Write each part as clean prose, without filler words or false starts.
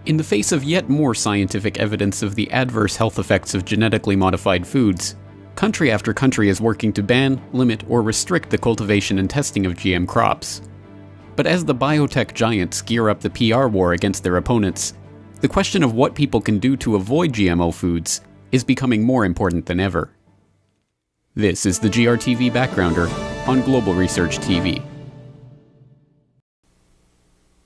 In the face of yet more scientific evidence of the adverse health effects of genetically modified foods, country after country is working to ban, limit, or restrict the cultivation and testing of GM crops. But as the biotech giants gear up the PR war against their opponents, the question of what people can do to avoid GMO foods is becoming more important than ever. This is the GRTV Backgrounder on Global Research TV.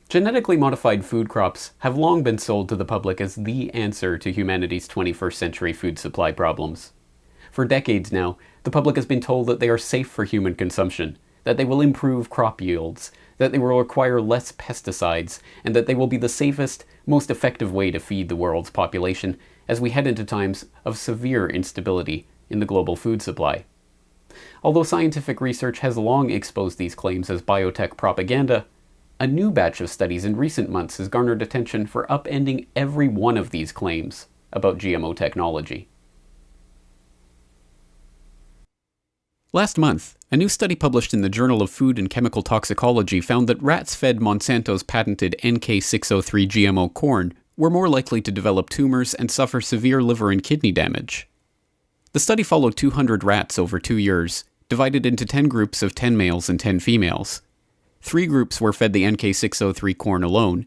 Genetically modified food crops have long been sold to the public as the answer to humanity's 21st century food supply problems. For decades now, the public has been told that they are safe for human consumption, that they will improve crop yields, that they will require less pesticides, and that they will be the safest, most effective way to feed the world's population as we head into times of severe instability in the global food supply. Although scientific research has long exposed these claims as biotech propaganda, a new batch of studies in recent months has garnered attention for upending every one of these claims about GMO technology. Last month, a new study published in the Journal of Food and Chemical Toxicology found that rats fed Monsanto's patented NK603 GMO corn were more likely to develop tumors and suffer severe liver and kidney damage. The study followed 200 rats over 2 years, divided into 10 groups of 10 males and 10 females. 3 groups were fed the NK603 corn alone,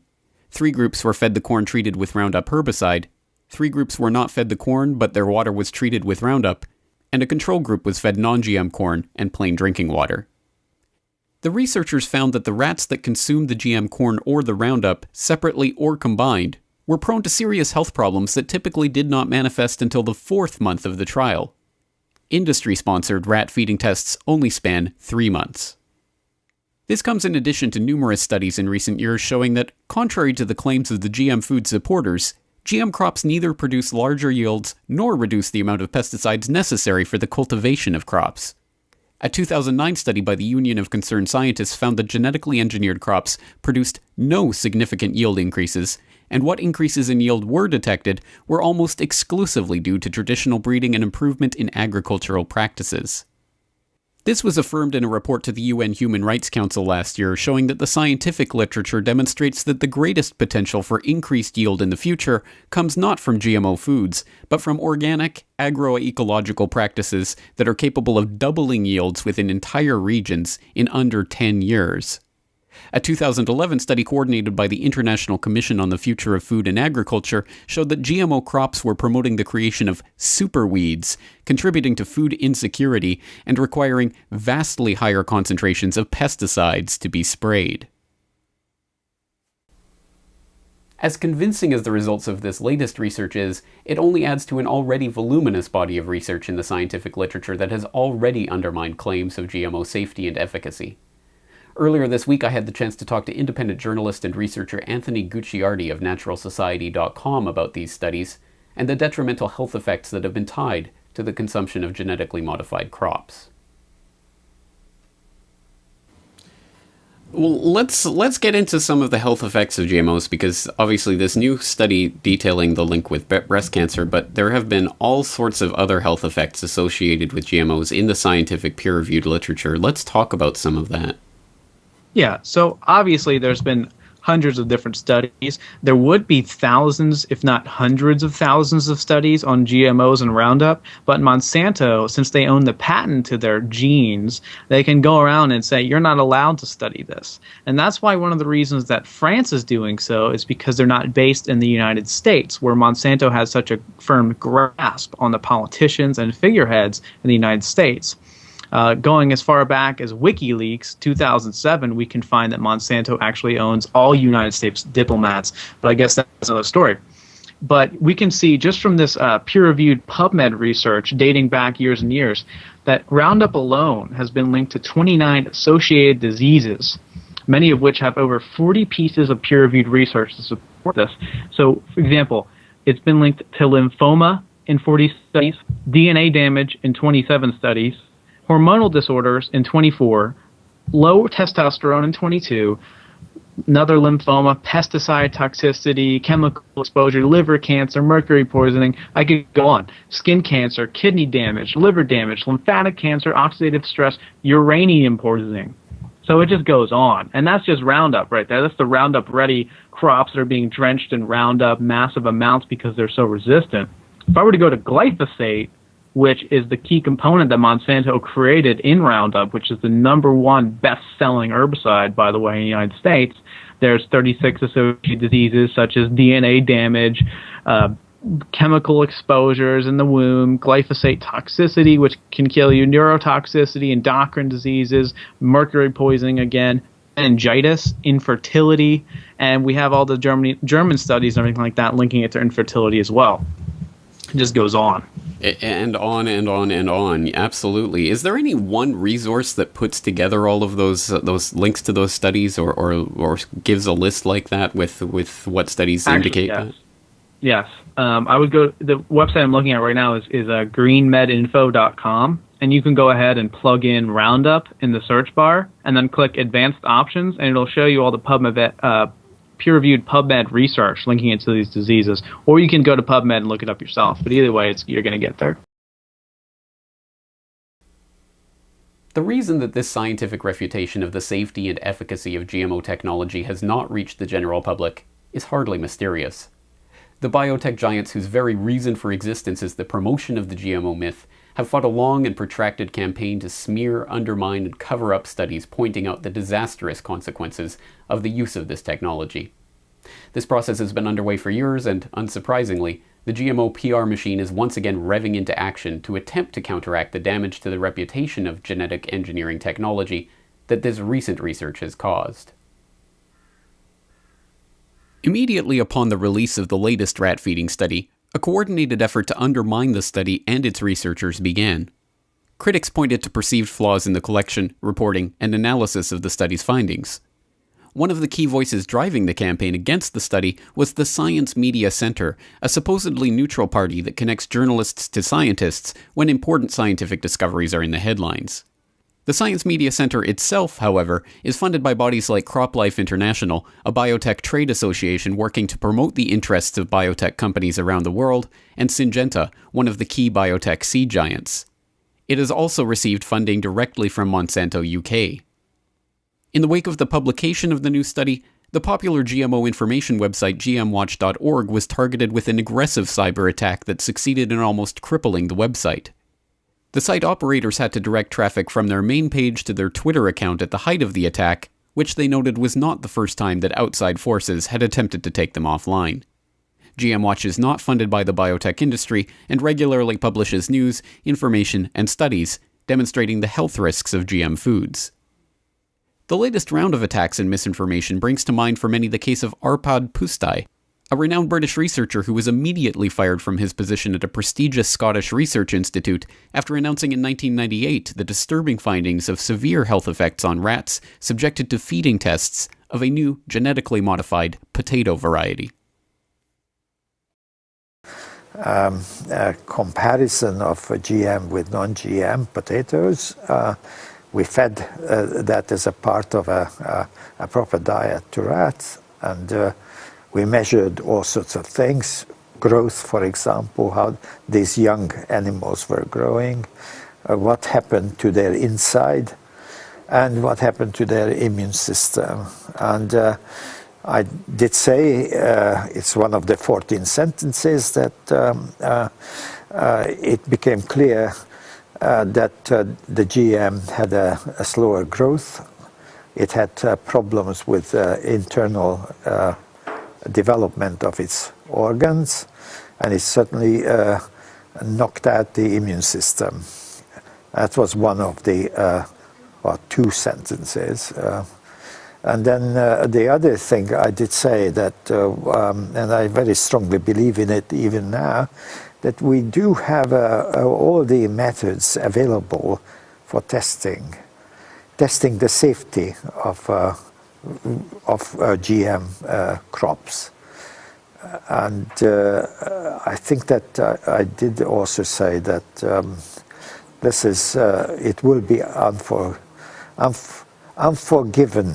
3 groups were fed the corn treated with Roundup herbicide, 3 groups were not fed the corn but their water was treated with Roundup, and a control group was fed non-GM corn and plain drinking water. The researchers found that the rats that consumed the GM corn or the Roundup, separately or combined, were prone to serious health problems that typically did not manifest until the 4th month of the trial. Industry-sponsored rat feeding tests only span 3 months. This comes in addition to numerous studies in recent years showing that, contrary to the claims of the GM food supporters, GM crops neither produce larger yields nor reduce the amount of pesticides necessary for the cultivation of crops. A 2009 study by the Union of Concerned Scientists found that genetically engineered crops produced no significant yield increases, and what increases in yield were detected were almost exclusively due to traditional breeding and improvement in agricultural practices. This was affirmed in a report to the UN Human Rights Council last year, showing that the scientific literature demonstrates that the greatest potential for increased yield in the future comes not from GMO foods, but from organic, agroecological practices that are capable of doubling yields within entire regions in under 10 years. A 2011 study coordinated by the International Commission on the Future of Food and Agriculture showed that GMO crops were promoting the creation of superweeds, contributing to food insecurity and requiring vastly higher concentrations of pesticides to be sprayed. As convincing as the results of this latest research is, it only adds to an already voluminous body of research in the scientific literature that has already undermined claims of GMO safety and efficacy. Earlier this week, I had the chance to talk to independent journalist and researcher Anthony Gucciardi of naturalsociety.com about these studies and the detrimental health effects that have been tied to the consumption of genetically modified crops. Well, let's get into some of the health effects of GMOs, because obviously this new study detailing the link with breast cancer, but there have been all sorts of other health effects associated with GMOs in the scientific peer-reviewed literature. Let's talk about some of that. Yeah, so obviously there's been hundreds of different studies. There would be thousands, if not hundreds of thousands of studies on GMOs and Roundup, but Monsanto, since they own the patent to their genes, they can go around and say, you're not allowed to study this. And that's why one of the reasons that France is doing so is because they're not based in the United States, where Monsanto has such a firm grasp on the politicians and figureheads in the United States. Going as far back as WikiLeaks, 2007, we can find that Monsanto actually owns all United States diplomats, but I guess that's another story. But we can see just from this peer-reviewed PubMed research dating back years and years that Roundup alone has been linked to 29 associated diseases, many of which have over 40 pieces of peer-reviewed research to support this. So, for example, it's been linked to lymphoma in 40 studies, DNA damage in 27 studies, hormonal disorders in 24, low testosterone in 22, another lymphoma, pesticide toxicity, chemical exposure, liver cancer, mercury poisoning. I could go on. Skin cancer, kidney damage, liver damage, lymphatic cancer, oxidative stress, uranium poisoning. So it just goes on. And that's just Roundup right there. That's the Roundup Ready crops that are being drenched in Roundup massive amounts because they're so resistant. If I were to go to glyphosate, which is the key component that Monsanto created in Roundup, which is the #1 best-selling herbicide, by the way, in the United States, there's 36 associated diseases such as DNA damage, chemical exposures in the womb, glyphosate toxicity, which can kill you, neurotoxicity, endocrine diseases, mercury poisoning again, meningitis, infertility, and we have all the German studies and everything like that linking it to infertility as well. It just goes on. And on and on and on. Absolutely. Is there any one resource that puts together all of those links to those studies, or gives a list like that with what studies indicate that? Yes. I would go. The website I'm looking at right now is greenmedinfo.com, and you can go ahead and plug in Roundup in the search bar, and then click Advanced Options, and it'll show you all the peer-reviewed PubMed research linking it to these diseases. Or you can go to PubMed and look it up yourself. But either way, you're going to get there. The reason that this scientific refutation of the safety and efficacy of GMO technology has not reached the general public is hardly mysterious. The biotech giants whose very reason for existence is the promotion of the GMO myth have fought a long and protracted campaign to smear, undermine, and cover up studies pointing out the disastrous consequences of the use of this technology. This process has been underway for years, and unsurprisingly, the GMO PR machine is once again revving into action to attempt to counteract the damage to the reputation of genetic engineering technology that this recent research has caused. Immediately upon the release of the latest rat feeding study, a coordinated effort to undermine the study and its researchers began. Critics pointed to perceived flaws in the collection, reporting, and analysis of the study's findings. One of the key voices driving the campaign against the study was the Science Media Center, a supposedly neutral party that connects journalists to scientists when important scientific discoveries are in the headlines. The Science Media Center itself, however, is funded by bodies like CropLife International, a biotech trade association working to promote the interests of biotech companies around the world, and Syngenta, one of the key biotech seed giants. It has also received funding directly from Monsanto UK. In the wake of the publication of the new study, the popular GMO information website gmwatch.org was targeted with an aggressive cyber attack that succeeded in almost crippling the website. The site operators had to direct traffic from their main page to their Twitter account at the height of the attack, which they noted was not the first time that outside forces had attempted to take them offline. GM Watch is not funded by the biotech industry and regularly publishes news, information, and studies demonstrating the health risks of GM foods. The latest round of attacks and misinformation brings to mind for many the case of Arpad Pusztai, a renowned British researcher who was immediately fired from his position at a prestigious Scottish research institute after announcing in 1998 the disturbing findings of severe health effects on rats subjected to feeding tests of a new genetically modified potato variety. A comparison of GM with non-GM potatoes. We fed that as a part of a proper diet to rats, and we measured all sorts of things, growth, for example, how these young animals were growing, what happened to their inside, and what happened to their immune system. And I did say, it's one of the 14 sentences, that it became clear that the GM had a slower growth. It had problems with internal development of its organs, and it certainly knocked out the immune system. That was one of the two sentences. And then the other thing I did say that, and I very strongly believe in it even now, that we do have all the methods available for testing the safety of GM crops. And I think that I did also say that this is, it will be unforgiven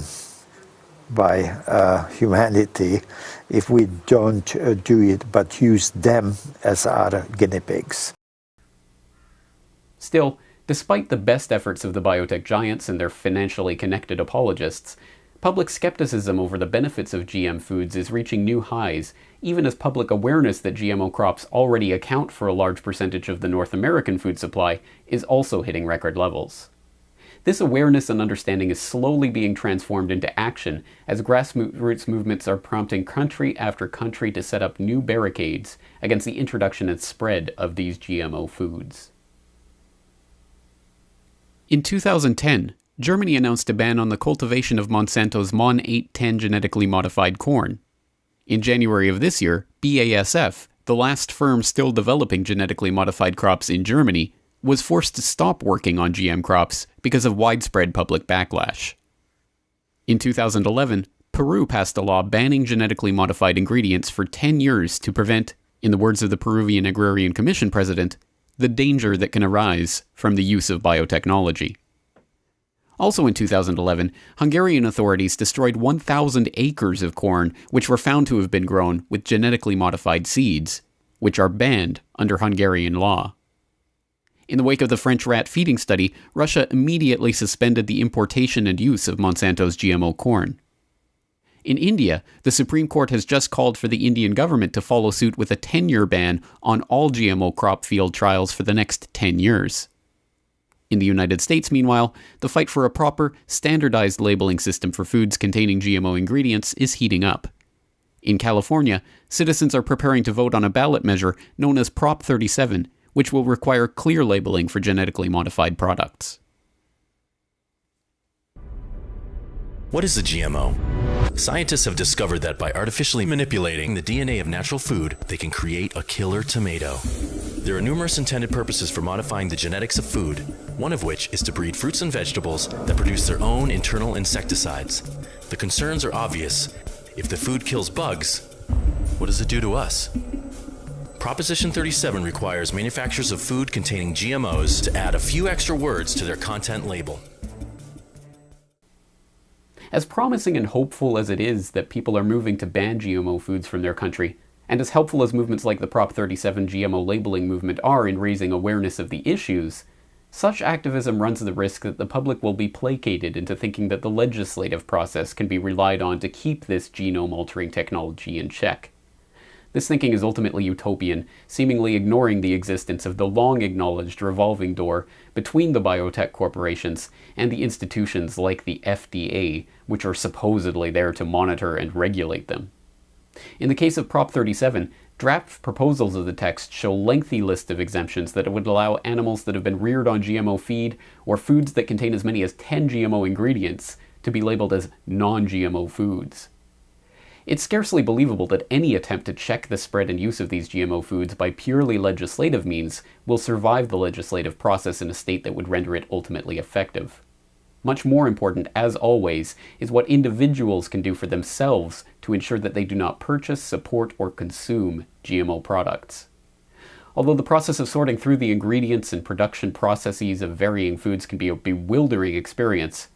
by humanity if we don't do it but use them as our guinea pigs. Still, Despite the best efforts of the biotech giants and their financially connected apologists, public skepticism over the benefits of GM foods is reaching new highs, even as public awareness that GMO crops already account for a large percentage of the North American food supply is also hitting record levels. This awareness and understanding is slowly being transformed into action as grassroots movements are prompting country after country to set up new barricades against the introduction and spread of these GMO foods. In 2010, Germany announced a ban on the cultivation of Monsanto's MON 810 genetically modified corn. In January of this year, BASF, the last firm still developing genetically modified crops in Germany, was forced to stop working on GM crops because of widespread public backlash. In 2011, Peru passed a law banning genetically modified ingredients for 10 years to prevent, in the words of the Peruvian Agrarian Commission president, the danger that can arise from the use of biotechnology. Also in 2011, Hungarian authorities destroyed 1,000 acres of corn which were found to have been grown with genetically modified seeds, which are banned under Hungarian law. In the wake of the French rat feeding study, Russia immediately suspended the importation and use of Monsanto's GMO corn. In India, the Supreme Court has just called for the Indian government to follow suit with a 10-year ban on all GMO crop field trials for the next 10 years. In the United States, meanwhile, the fight for a proper, standardized labeling system for foods containing GMO ingredients is heating up. In California, citizens are preparing to vote on a ballot measure known as Prop 37, which will require clear labeling for genetically modified products. What is a GMO? Scientists have discovered that by artificially manipulating the DNA of natural food, they can create a killer tomato. There are numerous intended purposes for modifying the genetics of food, one of which is to breed fruits and vegetables that produce their own internal insecticides. The concerns are obvious. If the food kills bugs, what does it do to us? Proposition 37 requires manufacturers of food containing GMOs to add a few extra words to their content label. As promising and hopeful as it is that people are moving to ban GMO foods from their country, and as helpful as movements like the Prop 37 GMO labeling movement are in raising awareness of the issues, such activism runs the risk that the public will be placated into thinking that the legislative process can be relied on to keep this genome-altering technology in check. This thinking is ultimately utopian, seemingly ignoring the existence of the long-acknowledged revolving door between the biotech corporations and the institutions like the FDA, which are supposedly there to monitor and regulate them. In the case of Prop 37, draft proposals of the text show lengthy lists of exemptions that would allow animals that have been reared on GMO feed or foods that contain as many as 10 GMO ingredients to be labeled as non-GMO foods. It's scarcely believable that any attempt to check the spread and use of these GMO foods by purely legislative means will survive the legislative process in a state that would render it ultimately effective. Much more important, as always, is what individuals can do for themselves to ensure that they do not purchase, support, or consume GMO products. Although the process of sorting through the ingredients and production processes of varying foods can be a bewildering experience,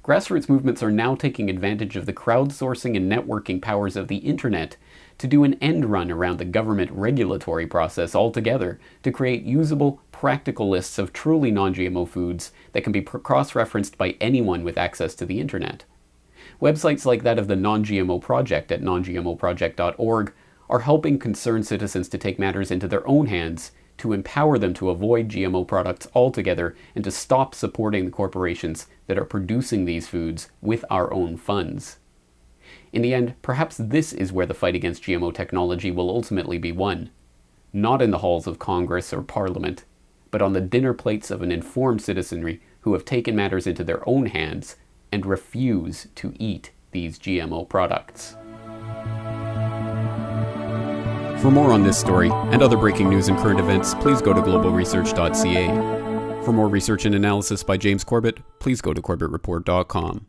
grassroots movements are now taking advantage of the crowdsourcing and networking powers of the internet to do an end run around the government regulatory process altogether to create usable, practical lists of truly non-GMO foods that can be cross-referenced by anyone with access to the internet. Websites like that of the Non-GMO Project at nongmoproject.org are helping concerned citizens to take matters into their own hands, to empower them to avoid GMO products altogether and to stop supporting the corporations that are producing these foods with our own funds. In the end, perhaps this is where the fight against GMO technology will ultimately be won. Not in the halls of Congress or Parliament, but on the dinner plates of an informed citizenry who have taken matters into their own hands and refuse to eat these GMO products. For more on this story and other breaking news and current events, please go to globalresearch.ca. For more research and analysis by James Corbett, please go to corbettreport.com.